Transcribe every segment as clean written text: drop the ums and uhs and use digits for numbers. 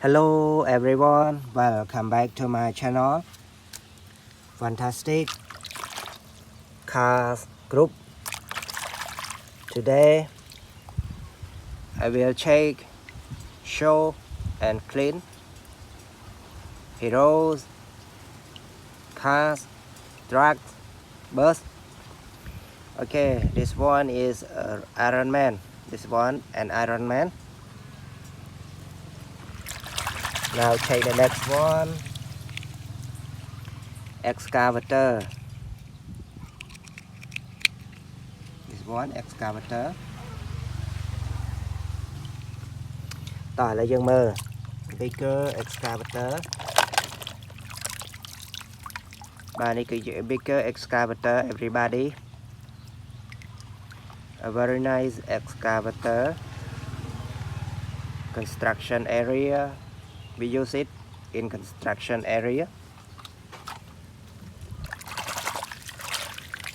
Hello everyone, welcome back to my channel. Fantastic Cars Group. Today I will check, show and clean heroes, cars, trucks, bus. Okay, this one is Iron Man. This one an Iron Man. Now check the next one. Excavator. This one excavator. Tỏi là dương mơ. Bigger excavator. Bà này cứ giữ bigger excavator everybody. A very nice excavator. Construction area. We use it in construction area.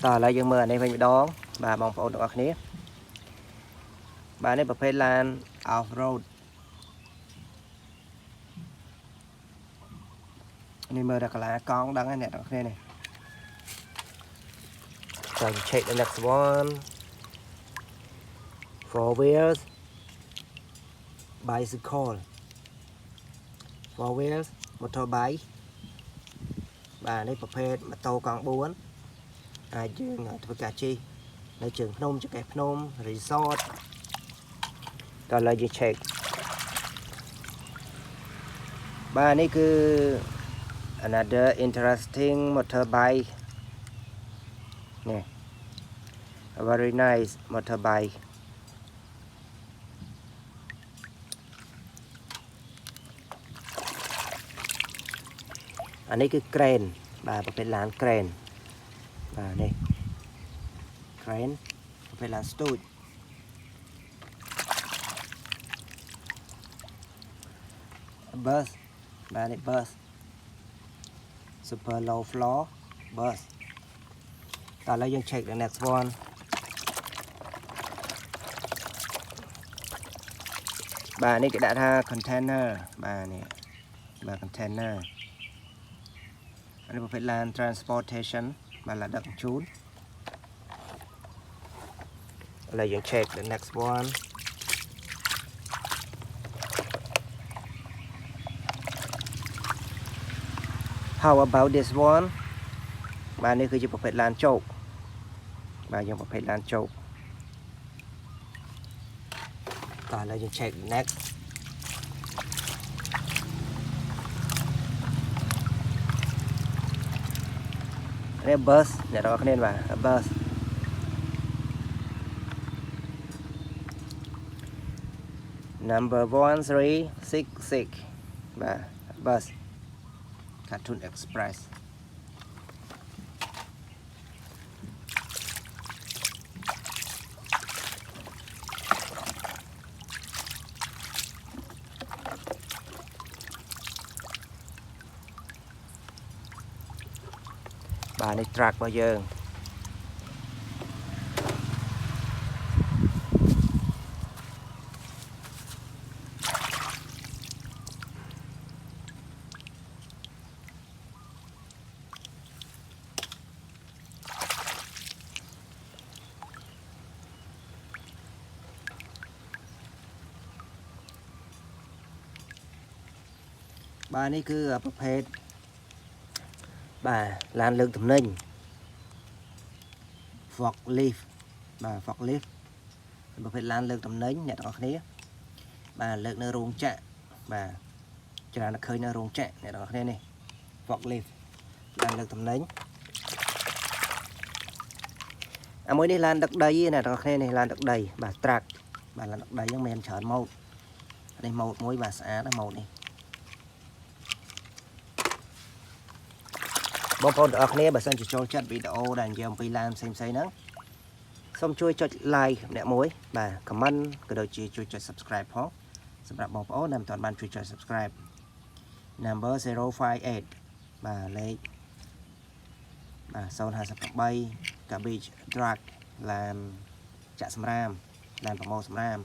Tỏi là dương mơ này phải đón. Bà bóng phổ được này. Bà nàyประเภท land off-road. นี่มือดักละกองดังเนี่ยตรงนี้นี่ so check the next one. 4 wheels bicycle, 4 wheels motorbike. បាទនេះប្រភេទម៉ូតូកង់4អាចយើងធ្វើការជិះនៅជើងភ្នំចង្កេះភ្នំ resort ដល់ឡើយយើង check បាទនេះគឺ another interesting motorbike. Yeah. A very nice motorbike. Anh ấy cứ crane, bà phải làm crane. Bà đây. Crane, phải làm stool. Bus, bà đây bus. Super low floor bus. Rồi lấy dân check the next one. Bà này cái đã tha container. Bà này bà container. Anh này phải làm transportation. Bà là đựng chún. Lấy dân check the next one. How about this one? Bà nàyคือจะประเภทลานโจกbàยังประเภทลานโจกต่อแล้วยัง check next. นี่ bus เนี่ยเราคะแนนว่า bus number 1366 bà bus Cartoon Express. Bà này truck bao giờ. Bà này cứ ởประเภท bà lan lượng thẩm ninh forklift. Bà forklift ประเภท lan lượng thẩm ninh អ្នកទាំងអស់គ្នា bà លើកនៅរោងចក្រ bà ច្រើនតែឃើញនៅរោងចក្រ អ្នកទាំងអស់គ្នានេះ forklift lan lượng thẩm ninh អាមួយនេះ lan ដឹកដី អ្នកទាំងអស់គ្នានេះ lan ដឹកដី bà truck bà lan ដឹកដីហ្នឹងមានច្រើនម៉ូដ នេះម៉ូដមួយ bà ស្អាតណាស់ម៉ូដនេះ បងប្អូនទាំងអស់គ្នាបើសិនជាចូលចិត្តវីដេអូដែលនិយាយអំពីឡានផ្សេងៗហ្នឹងសូមជួយចុច like ម្នាក់មួយ បាទ comment ក៏ដូចជាជួយចុច subscribe ផងសម្រាប់បងប្អូនដែលមិនទាន់បានជួយចុច subscribe number 058 បាទលេខបាទ 058 Cabbage Truck ឡានចាក់សម្រាមឡានប្រមូលសម្រាម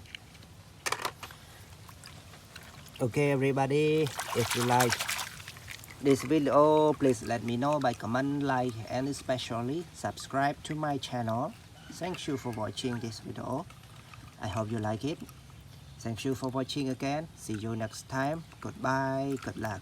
Okay, everybody, if you like this video, please let me know by comment, like, and especially subscribe to my channel. Thank you for watching this video. I hope you like it. Thank you for watching again. See you next time. Goodbye. Good luck.